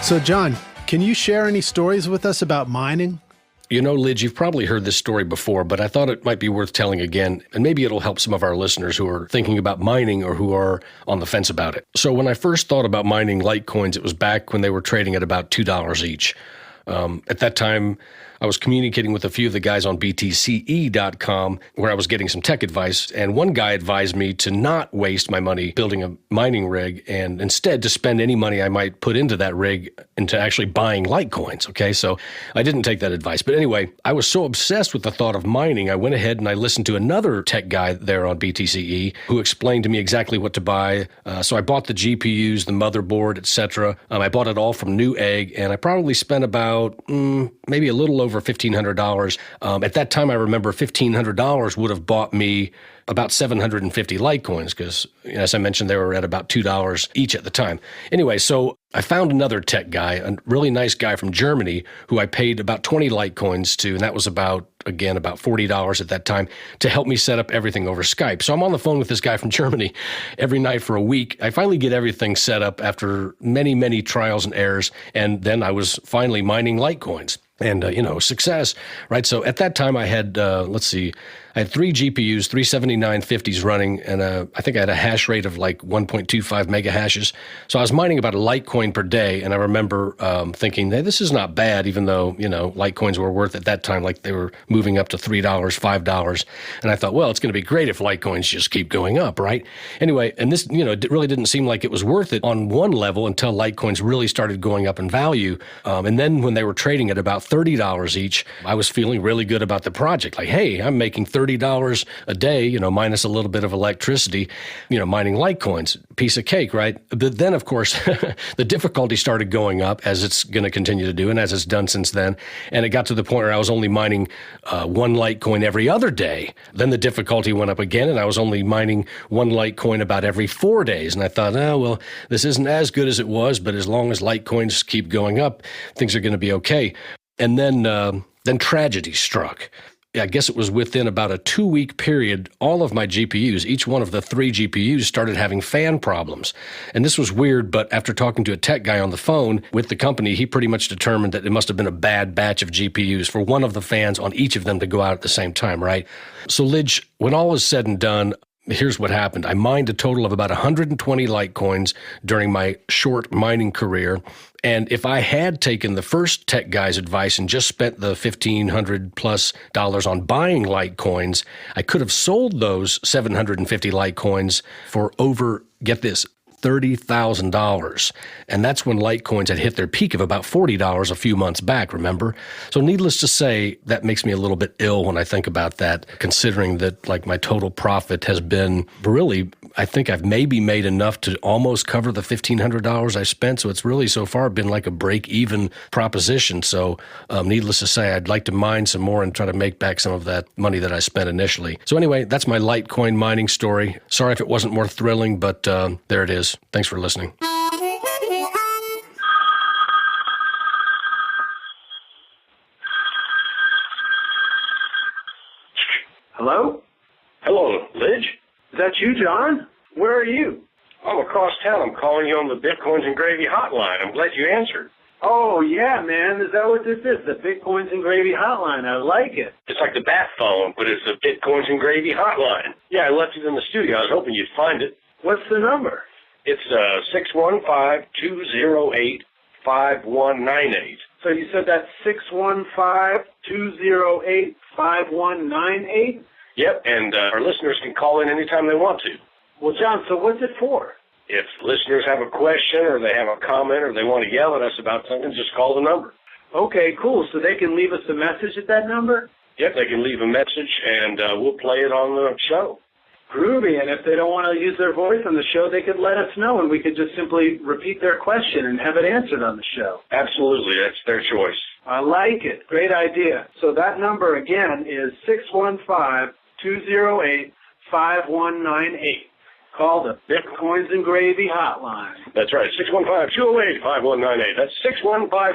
Speaker 2: So, John, Can you share any stories with us about mining?
Speaker 1: You know, Lidge, you've probably heard this story before, but I thought it might be worth telling again, and maybe it'll help some of our listeners who are thinking about mining or who are on the fence about it. So when I first thought about mining Litecoins, it was back when they were trading at about $2 each. At that time, I was communicating with a few of the guys on btce.com where I was getting some tech advice, and one guy advised me to not waste my money building a mining rig and instead to spend any money I might put into that rig into actually buying Litecoins, okay? So I didn't take that advice. But anyway, I was so obsessed with the thought of mining, I went ahead and I listened to another tech guy there on BTCE who explained to me exactly what to buy. So I bought the GPUs, the motherboard, etc. I bought it all from Newegg, and I probably spent about maybe a little over $1,500. At that time, I remember $1,500 would have bought me about 750 Litecoins because, as I mentioned, they were at about $2 each at the time. Anyway, so I found another tech guy, a really nice guy from Germany who I paid about 20 Litecoins to, and that was about $40 at that time, to help me set up everything over Skype. So I'm on the phone with this guy from Germany every night for a week. I finally get everything set up after many, many trials and errors, and then I was finally mining Litecoins. And, success, right? So at that time I had, I had 3 GPUs, 3 7950s running, and I think I had a hash rate of like 1.25 mega hashes. So I was mining about a Litecoin per day, and I remember thinking, hey, this is not bad, even though, Litecoins were worth at that time, like they were moving up to $3, $5. And I thought, well, it's going to be great if Litecoins just keep going up, right? Anyway, and this, it really didn't seem like it was worth it on one level until Litecoins really started going up in value. And then when they were trading at about $30 each, I was feeling really good about the project. Like, hey, I'm making $30 a day, minus a little bit of electricity, mining Litecoins, piece of cake, right? But then, of course, the difficulty started going up, as it's going to continue to do, and as it's done since then. And it got to the point where I was only mining 1 Litecoin every other day. Then the difficulty went up again, and I was only mining 1 Litecoin about every 4 days. And I thought, this isn't as good as it was, but as long as Litecoins keep going up, things are going to be okay. And then tragedy struck. I guess it was within about a 2-week period, all of my GPUs, each one of the 3 GPUs started having fan problems. And this was weird, but after talking to a tech guy on the phone with the company, he pretty much determined that it must have been a bad batch of GPUs for one of the fans on each of them to go out at the same time, right? So Lidge, when all was said and done, here's what happened. I mined a total of about 120 Litecoins during my short mining career. And if I had taken the first tech guy's advice and just spent the $1,500+ on buying Litecoins, I could have sold those 750 Litecoins for over, get this, $30,000. And that's when Litecoins had hit their peak of about $40 a few months back, remember? So needless to say, that makes me a little bit ill when I think about that, considering that like my total profit has been really, I think I've maybe made enough to almost cover the $1,500 I spent. So it's really so far been like a break-even proposition. So needless to say, I'd like to mine some more and try to make back some of that money that I spent initially. So anyway, that's my Litecoin mining story. Sorry if it wasn't more thrilling, but there it is. Thanks for listening.
Speaker 5: Hello?
Speaker 6: Hello, Lidge.
Speaker 5: Is that you, John? Where are you?
Speaker 6: I'm across town. I'm calling you on the Bitcoins and Gravy hotline. I'm glad you answered.
Speaker 5: Oh, yeah, man. Is that what this is? The Bitcoins and Gravy hotline. I like it.
Speaker 6: It's like the bat phone, but it's the Bitcoins and Gravy hotline. Yeah, I left it in the studio. I was hoping you'd find it.
Speaker 5: What's the number?
Speaker 6: It's 615-208-5198.
Speaker 5: So you said that's 615-208-5198?
Speaker 6: Yep, and our listeners can call in anytime they want to.
Speaker 5: Well, John, so what's it for?
Speaker 6: If listeners have a question or they have a comment or they want to yell at us about something, just call the number.
Speaker 5: Okay, cool. So they can leave us a message at that number?
Speaker 6: Yep, they can leave a message and we'll play it on the show.
Speaker 5: Groovy, and if they don't want to use their voice on the show, they could let us know, and we could just simply repeat their question and have it answered on the show.
Speaker 6: Absolutely, that's their choice.
Speaker 5: I like it. Great idea. So that number, again, is 615-208-5198. Call the Bitcoins and Gravy hotline.
Speaker 6: That's right, 615-208-5198. That's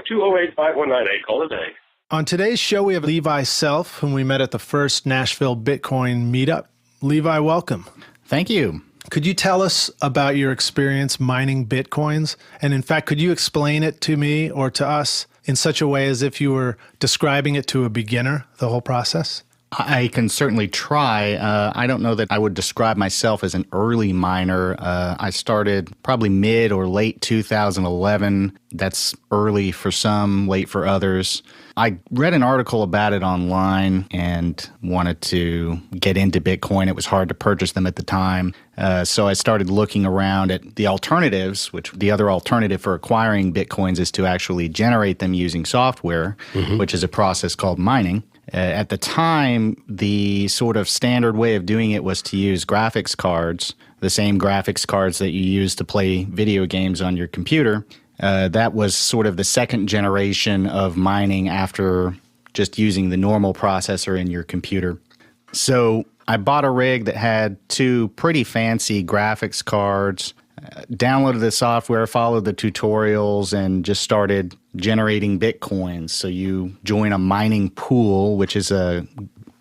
Speaker 6: 615-208-5198. Call today.
Speaker 2: On today's show, we have Levi Self, whom we met at the first Nashville Bitcoin meetup. Levi, welcome.
Speaker 7: Thank you.
Speaker 2: Could you tell us about your experience mining Bitcoins? And in fact, could you explain it to me or to us in such a way as if you were describing it to a beginner, the whole process?
Speaker 7: I can certainly try. I don't know that I would describe myself as an early miner. I started probably mid or late 2011. That's early for some, late for others. I read an article about it online and wanted to get into Bitcoin. It was hard to purchase them at the time. So I started looking around at the alternatives, which the other alternative for acquiring Bitcoins is to actually generate them using software, which is a process called mining. At the time, the sort of standard way of doing it was to use graphics cards, the same graphics cards that you use to play video games on your computer. That was sort of the second generation of mining after just using the normal processor in your computer. So I bought a rig that had two pretty fancy graphics cards, downloaded the software, followed the tutorials, and just started generating Bitcoins. So you join a mining pool, which is a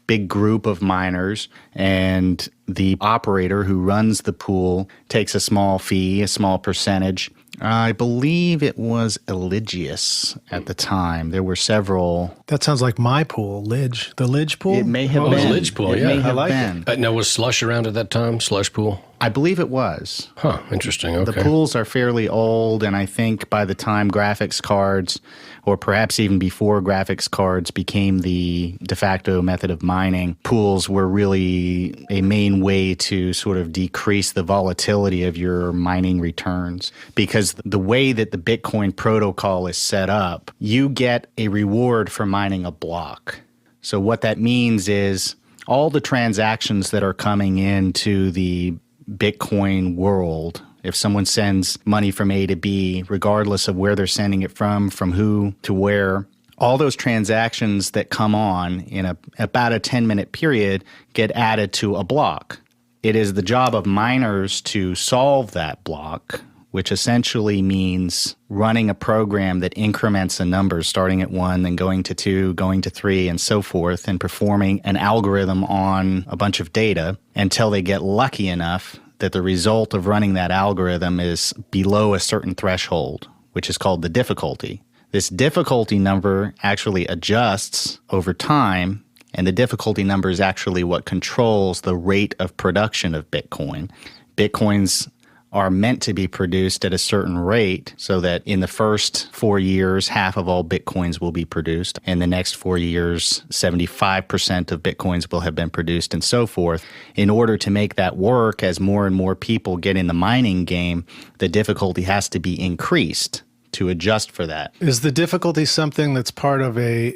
Speaker 7: big group of miners, and the operator who runs the pool takes a small fee, a small percentage. I believe it was Eligius at the time. There were several.
Speaker 2: That sounds like my pool, Lidge. The Lidge pool?
Speaker 7: It may have
Speaker 1: Oh,
Speaker 7: been.
Speaker 1: it was Lidge pool,
Speaker 7: It
Speaker 1: yeah.
Speaker 7: may
Speaker 1: I
Speaker 7: have
Speaker 2: like
Speaker 7: been.
Speaker 1: Now, was Slush around at that time? Slush pool?
Speaker 7: I believe it was.
Speaker 1: Huh, interesting. Okay.
Speaker 7: The pools are fairly old, and I think by the time graphics cards, or perhaps even before graphics cards became the de facto method of mining, pools were really a main way to sort of decrease the volatility of your mining returns. Because the way that the Bitcoin protocol is set up, you get a reward for mining a block. So what that means is all the transactions that are coming into the Bitcoin world, if someone sends money from A to B, regardless of where they're sending it from who to where, all those transactions that come on in about a 10-minute period get added to a block. It is the job of miners to solve that block, which essentially means running a program that increments a number starting at 1, then going to 2, going to 3, and so forth, and performing an algorithm on a bunch of data until they get lucky enough that the result of running that algorithm is below a certain threshold, which is called the difficulty. This difficulty number actually adjusts over time, and the difficulty number is actually what controls the rate of production of Bitcoin. Bitcoins are meant to be produced at a certain rate so that in the first 4 years, half of all Bitcoins will be produced. In the next 4 years, 75% of Bitcoins will have been produced and so forth. In order to make that work, as more and more people get in the mining game, the difficulty has to be increased to adjust for that.
Speaker 2: Is the difficulty something that's part of a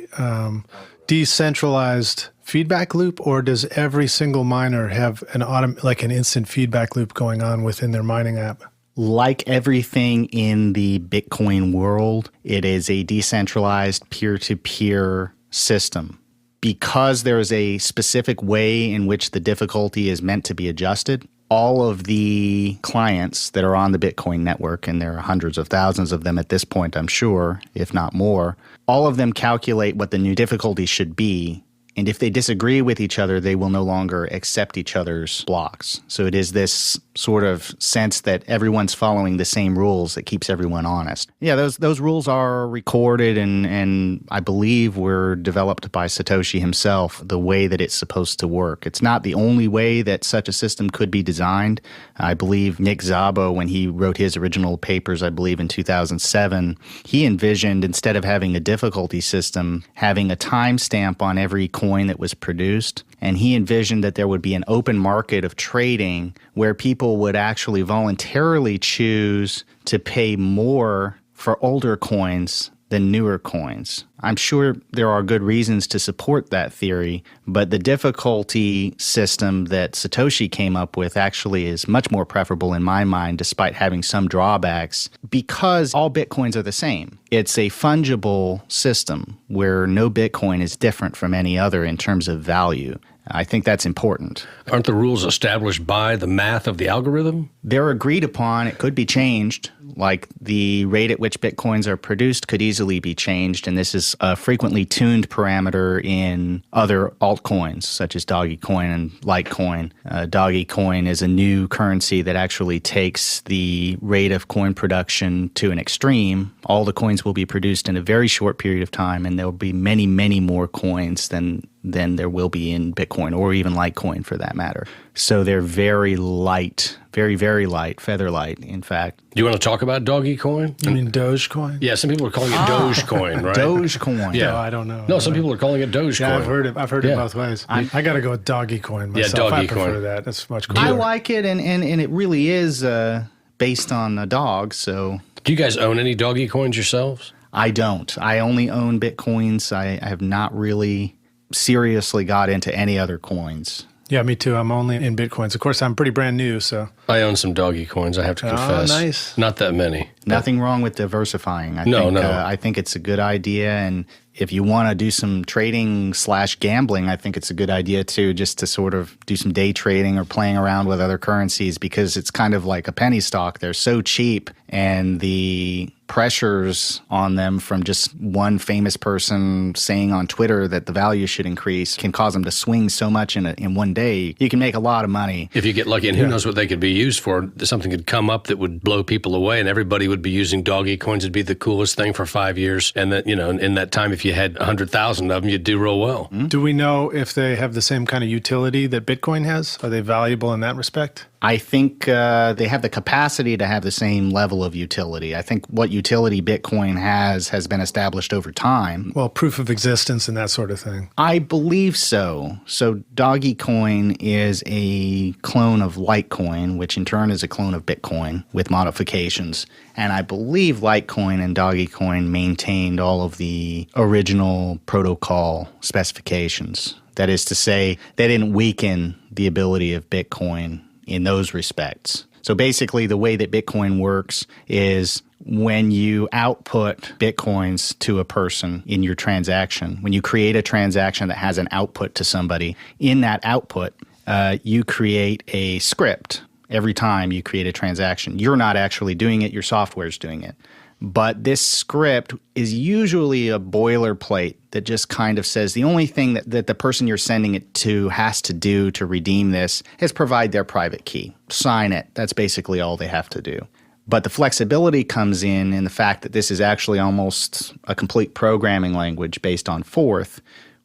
Speaker 2: decentralized feedback loop, or does every single miner have an instant feedback loop going on within their mining app?
Speaker 7: Like everything in the Bitcoin world, it is a decentralized peer-to-peer system. Because there is a specific way in which the difficulty is meant to be adjusted, all of the clients that are on the Bitcoin network, and there are hundreds of thousands of them at this point, I'm sure, if not more, all of them calculate what the new difficulty should be. And if they disagree with each other, they will no longer accept each other's blocks. So it is this sort of sense that everyone's following the same rules that keeps everyone honest. Yeah, those rules are recorded and I believe were developed by Satoshi himself, the way that it's supposed to work. It's not the only way that such a system could be designed. I believe Nick Szabo, when he wrote his original papers, I believe in 2007, he envisioned, instead of having a difficulty system, having a timestamp on every coin that was produced. And he envisioned that there would be an open market of trading where people would actually voluntarily choose to pay more for older coins than newer coins. I'm sure there are good reasons to support that theory, but the difficulty system that Satoshi came up with actually is much more preferable in my mind, despite having some drawbacks, because all Bitcoins are the same. It's a fungible system where no Bitcoin is different from any other in terms of value. I think that's important.
Speaker 1: Aren't the rules established by the math of the algorithm?
Speaker 7: They're agreed upon. It could be changed. like the rate at which Bitcoins are produced could easily be changed, and this is a frequently tuned parameter in other altcoins, such as Doggy Coin and Litecoin. Doggy Coin is a new currency that actually takes the rate of coin production to an extreme. All the coins will be produced in a very short period of time, and there will be many, many more coins than there will be in Bitcoin or even Litecoin for that matter. So they're very light, very, very light, feather light, in fact.
Speaker 1: Do you want to talk about Doggy Coin?
Speaker 2: You mean Dogecoin?
Speaker 1: Yeah, some people are calling it Dogecoin, right?
Speaker 7: Dogecoin.
Speaker 1: Yeah.
Speaker 2: No, I don't know.
Speaker 1: No, some people are calling it Dogecoin.
Speaker 2: Yeah, I've heard it both ways. I got to go with Doggy Coin myself.
Speaker 1: Yeah, Doggy
Speaker 2: I prefer
Speaker 1: Coin.
Speaker 2: that. That's much cooler.
Speaker 7: I like it, and it really is based on a dog, so...
Speaker 1: Do you guys own any Doggy Coins yourselves?
Speaker 7: I don't. I only own Bitcoins. I have not really seriously got into any other coins.
Speaker 2: Yeah, me too. I'm only in Bitcoins. Of course, I'm pretty brand new, so...
Speaker 1: I own some Doggy Coins, I have to confess.
Speaker 2: Oh, nice.
Speaker 1: Not that many.
Speaker 7: Nothing wrong with diversifying.
Speaker 1: No.
Speaker 7: I think it's a good idea, and if you want to do some trading / gambling, I think it's a good idea too, just to sort of do some day trading or playing around with other currencies, because it's kind of like a penny stock. They're so cheap, and the pressures on them from just one famous person saying on Twitter that the value should increase can cause them to swing so much in one day. You can make a lot of money.
Speaker 1: If you get lucky, and who knows what they could be used for, something could come up that would blow people away, and everybody would be using Doggy Coins. It'd be the coolest thing for 5 years. And that, in that time, if you had 100,000 of them, you'd do real well.
Speaker 2: Do we know if they have the same kind of utility that Bitcoin has? Are they valuable in that respect?
Speaker 7: I think they have the capacity to have the same level of utility. I think what utility Bitcoin has been established over time.
Speaker 2: Well, proof of existence and that sort of thing.
Speaker 7: I believe so. So Doggy Coin is a clone of Litecoin, which in turn is a clone of Bitcoin with modifications. And I believe Litecoin and Doggy Coin maintained all of the original protocol specifications. That is to say, they didn't weaken the ability of Bitcoin in those respects. So basically, the way that Bitcoin works is when you output Bitcoins to a person in your transaction, when you create a transaction that has an output to somebody, in that output, you create a script every time you create a transaction. You're not actually doing it, your software's doing it. But this script is usually a boilerplate that just kind of says the only thing that the person you're sending it to has to do to redeem this is provide their private key. Sign it. That's basically all they have to do. But the flexibility comes in the fact that this is actually almost a complete programming language based on Forth,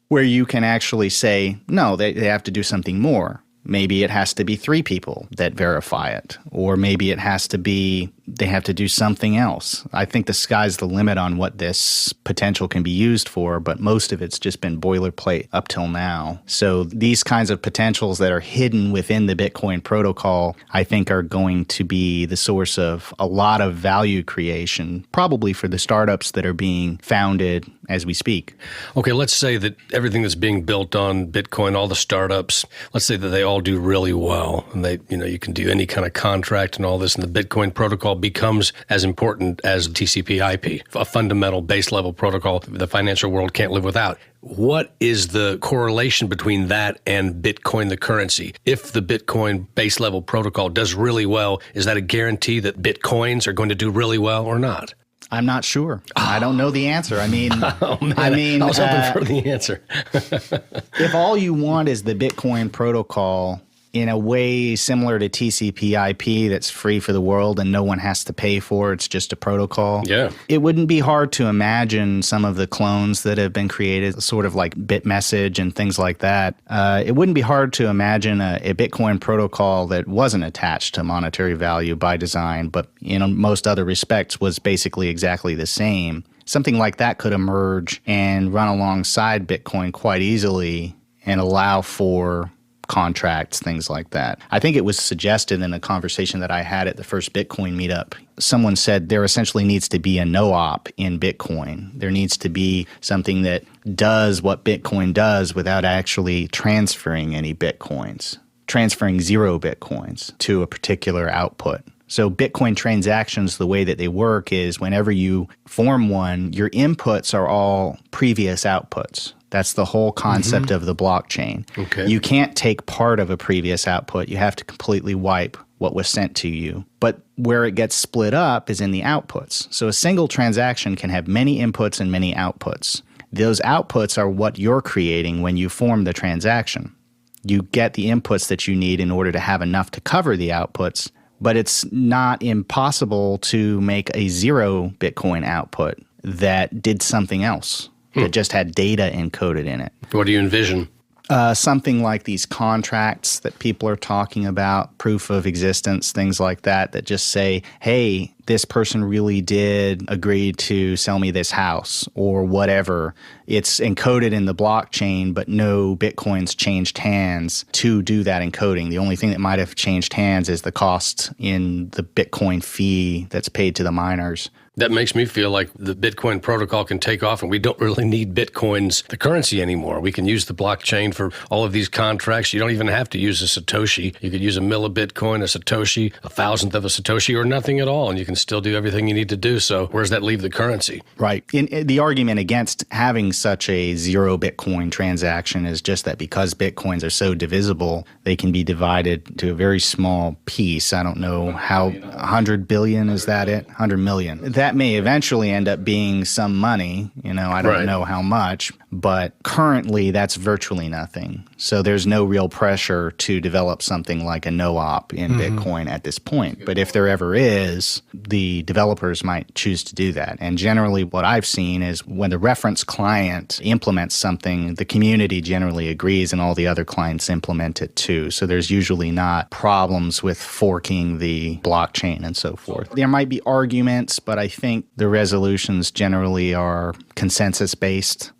Speaker 7: where you can actually say, no, they have to do something more. Maybe it has to be 3 people that verify it, or maybe it has to be they have to do something else. I think the sky's the limit on what this potential can be used for, but most of it's just been boilerplate up till now. So these kinds of potentials that are hidden within the Bitcoin protocol, I think are going to be the source of a lot of value creation, probably for the startups that are being founded as we speak.
Speaker 1: Okay, let's say that everything that's being built on Bitcoin, all the startups, let's say that they all do really well, and they, you can do any kind of contract and all this, and the Bitcoin protocol becomes as important as TCP/IP, a fundamental base level protocol the financial world can't live without. What is the correlation between that and Bitcoin, the currency? If the Bitcoin base level protocol does really well, is that a guarantee that Bitcoins are going to do really well or not?
Speaker 7: I'm not sure. I don't know the answer. I mean,
Speaker 1: I was hoping for the answer.
Speaker 7: If all you want is the Bitcoin protocol in a way similar to TCP/IP that's free for the world and no one has to pay for, it's just a protocol.
Speaker 1: Yeah.
Speaker 7: It wouldn't be hard to imagine some of the clones that have been created, sort of like BitMessage and things like that. It wouldn't be hard to imagine a Bitcoin protocol that wasn't attached to monetary value by design, but in most other respects was basically exactly the same. Something like that could emerge and run alongside Bitcoin quite easily and allow for contracts, things like that. I think it was suggested in a conversation that I had at the first Bitcoin meetup. Someone said there essentially needs to be a no-op in Bitcoin. There needs to be something that does what Bitcoin does without actually transferring any Bitcoins, transferring 0 Bitcoins to a particular output. So Bitcoin transactions, the way that they work is whenever you form one, your inputs are all previous outputs. That's the whole concept of the blockchain.
Speaker 1: Okay.
Speaker 7: You can't take part of a previous output. You have to completely wipe what was sent to you. But where it gets split up is in the outputs. So a single transaction can have many inputs and many outputs. Those outputs are what you're creating when you form the transaction. You get the inputs that you need in order to have enough to cover the outputs, but it's not impossible to make a 0 Bitcoin output that did something else, that just had data encoded in it.
Speaker 1: What do you envision?
Speaker 7: Something like these contracts that people are talking about, proof of existence, things like that, that just say, hey, this person really did agree to sell me this house or whatever. It's encoded in the blockchain, but no Bitcoins changed hands to do that encoding. The only thing that might have changed hands is the cost in the Bitcoin fee that's paid to the miners.
Speaker 1: That makes me feel like the Bitcoin protocol can take off and we don't really need Bitcoins, the currency, anymore. We can use the blockchain for all of these contracts. You don't even have to use a Satoshi. You could use a millibitcoin, a Satoshi, a thousandth of a Satoshi, or nothing at all, and you can still do everything you need to do. So where does that leave the currency?
Speaker 7: Right. The argument against having such a 0 Bitcoin transaction is just that because Bitcoins are so divisible, they can be divided to a very small piece. I don't know how, 100 billion, is that it? 100 million. That may eventually end up being some money. I don't know how much, but currently that's virtually nothing. So there's no real pressure to develop something like a no-op in Bitcoin at this point. But if there ever is, the developers might choose to do that. And generally what I've seen is when the reference client implements something, the community generally agrees and all the other clients implement it too. So there's usually not problems with forking the blockchain and so forth. There might be arguments, but I think the resolutions generally are consensus-based.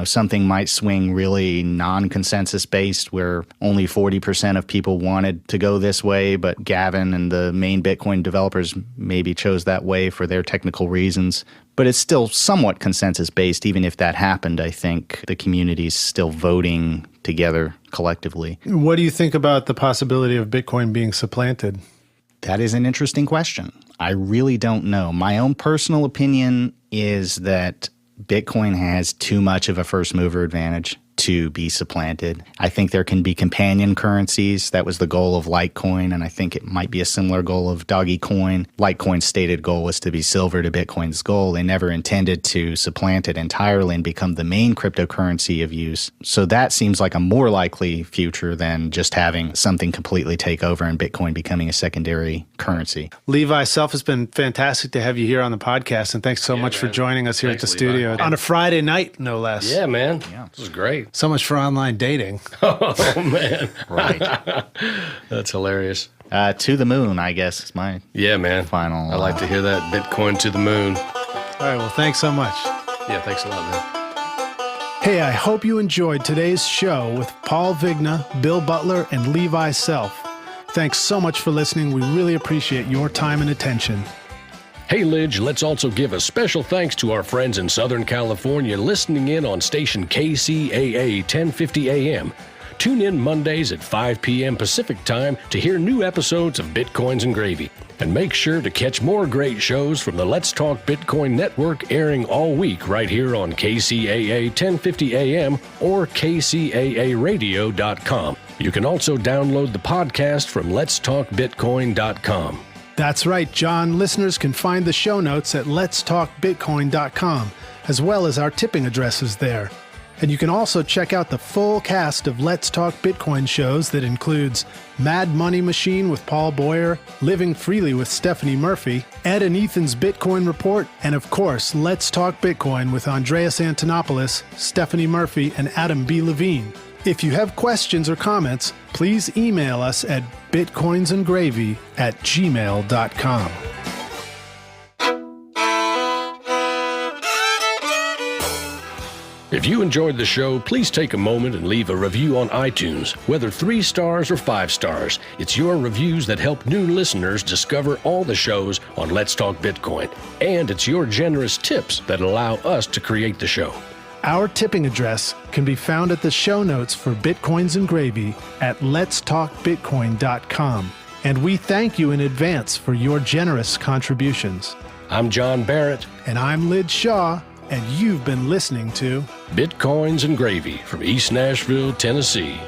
Speaker 7: Something might swing really non-consensus based where only 40% of people wanted to go this way, but Gavin and the main Bitcoin developers maybe chose that way for their technical reasons. But it's still somewhat consensus based. Even if that happened, I think the community's still voting together collectively.
Speaker 2: What do you think about the possibility of Bitcoin being supplanted?
Speaker 7: That is an interesting question. I really don't know. My own personal opinion is that Bitcoin has too much of a first mover advantage to be supplanted. I think there can be companion currencies. That was the goal of Litecoin, and I think it might be a similar goal of Doggy Coin. Litecoin's stated goal was to be silver to Bitcoin's gold. They never intended to supplant it entirely and become the main cryptocurrency of use. So that seems like a more likely future than just having something completely take over and Bitcoin becoming a secondary currency.
Speaker 2: Levi Self, has been fantastic to have you here on the podcast, and thanks so much for joining us here at the studio on a Friday night, no less.
Speaker 1: Yeah, man. Yeah. This is great.
Speaker 2: So much for online dating.
Speaker 1: Oh, man.
Speaker 7: Right.
Speaker 1: That's hilarious.
Speaker 7: To the moon, I guess, is my final.
Speaker 1: I like to hear that. Bitcoin to the moon.
Speaker 2: All right, well, thanks so much.
Speaker 1: Yeah, thanks a lot, man.
Speaker 2: Hey, I hope you enjoyed today's show with Paul Vigna, Bill Butler, and Levi Self. Thanks so much for listening. We really appreciate your time and attention.
Speaker 1: Hey, Lidge, let's also give a special thanks to our friends in Southern California listening in on station KCAA 1050 AM. Tune in Mondays at 5 p.m. Pacific Time to hear new episodes of Bitcoins and Gravy. And make sure to catch more great shows from the Let's Talk Bitcoin Network airing all week right here on KCAA 1050 AM or kcaaradio.com. You can also download the podcast from letstalkbitcoin.com.
Speaker 2: That's right, John. Listeners can find the show notes at letstalkbitcoin.com, as well as our tipping addresses there. And you can also check out the full cast of Let's Talk Bitcoin shows that includes Mad Money Machine with Paul Boyer, Living Freely with Stephanie Murphy, Ed and Ethan's Bitcoin Report, and of course, Let's Talk Bitcoin with Andreas Antonopoulos, Stephanie Murphy, and Adam B. Levine. If you have questions or comments, please email us at bitcoinsandgravy@gmail.com.
Speaker 1: If you enjoyed the show, please take a moment and leave a review on iTunes, whether 3 stars or 5 stars. It's your reviews that help new listeners discover all the shows on Let's Talk Bitcoin, and it's your generous tips that allow us to create the show.
Speaker 2: Our tipping address can be found at the show notes for Bitcoins and Gravy at letstalkbitcoin.com. And we thank you in advance for your generous contributions.
Speaker 1: I'm John Barrett.
Speaker 2: And I'm Lid Shaw, and you've been listening to
Speaker 1: Bitcoins and Gravy from East Nashville, Tennessee.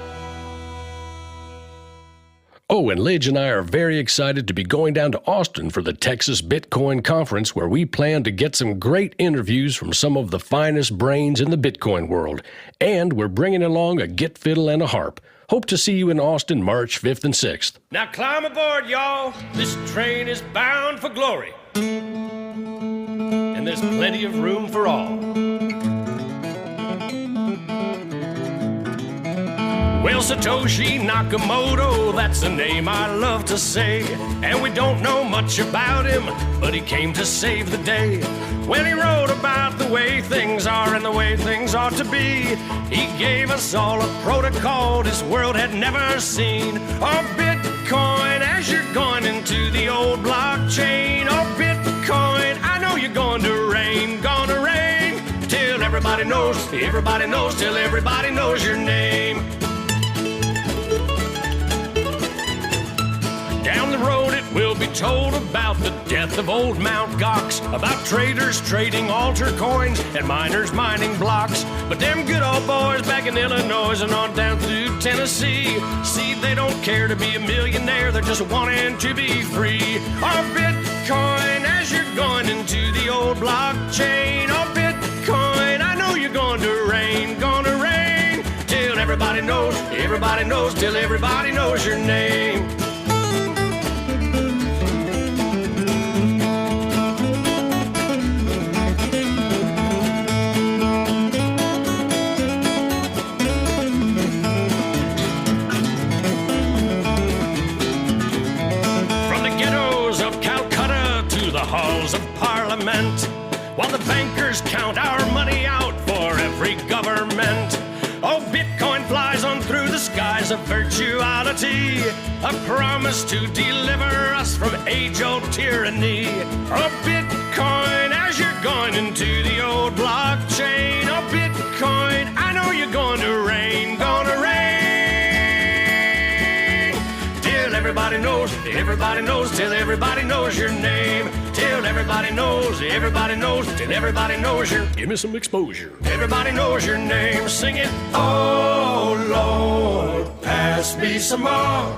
Speaker 1: Oh, and Lidge and I are very excited to be going down to Austin for the Texas Bitcoin Conference, where we plan to get some great interviews from some of the finest brains in the Bitcoin world. And we're bringing along a git fiddle and a harp. Hope to see you in Austin March 5th and 6th.
Speaker 8: Now climb aboard, y'all. This train is bound for glory. And there's plenty of room for all. Well, Satoshi Nakamoto, that's the name I love to say. And we don't know much about him, but he came to save the day. When he wrote about the way things are and the way things ought to be, he gave us all a protocol this world had never seen. Oh, Bitcoin, as you're going into the old blockchain. Oh, Bitcoin, I know you're going to reign, till everybody knows, till everybody knows your name. Down the road it will be told about the death of old Mt. Gox, about traders trading altar coins and miners mining blocks. But them good old boys back in Illinois and on down through Tennessee, see, they don't care to be a millionaire, they're just wanting to be free. Oh, Bitcoin, as you're going into the old blockchain. Oh, Bitcoin, I know you're going to reign, till everybody knows, till everybody knows your name. Halls of Parliament, while the bankers count our money out for every government. Oh, Bitcoin flies on through the skies of virtuality, a promise to deliver us from age-old tyranny. Oh, Bitcoin, as you're going into the old blockchain. Oh, Bitcoin, I know you're going to reign, till everybody knows, till everybody knows your name. Till everybody knows, till everybody knows your.
Speaker 1: Give me some exposure.
Speaker 8: Everybody knows your name. Sing it. Oh Lord, pass me some more.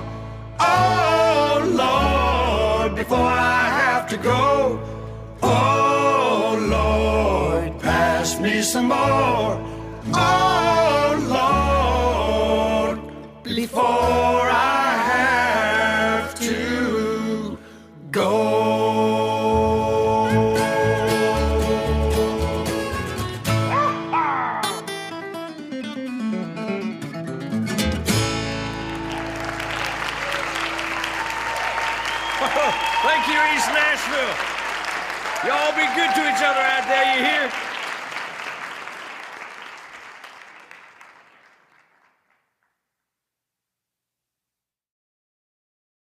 Speaker 8: Oh Lord, before I have to go. Oh Lord, pass me some more. Oh Lord, before I have to go. Thank you, East Nashville. Y'all be good to each other out there.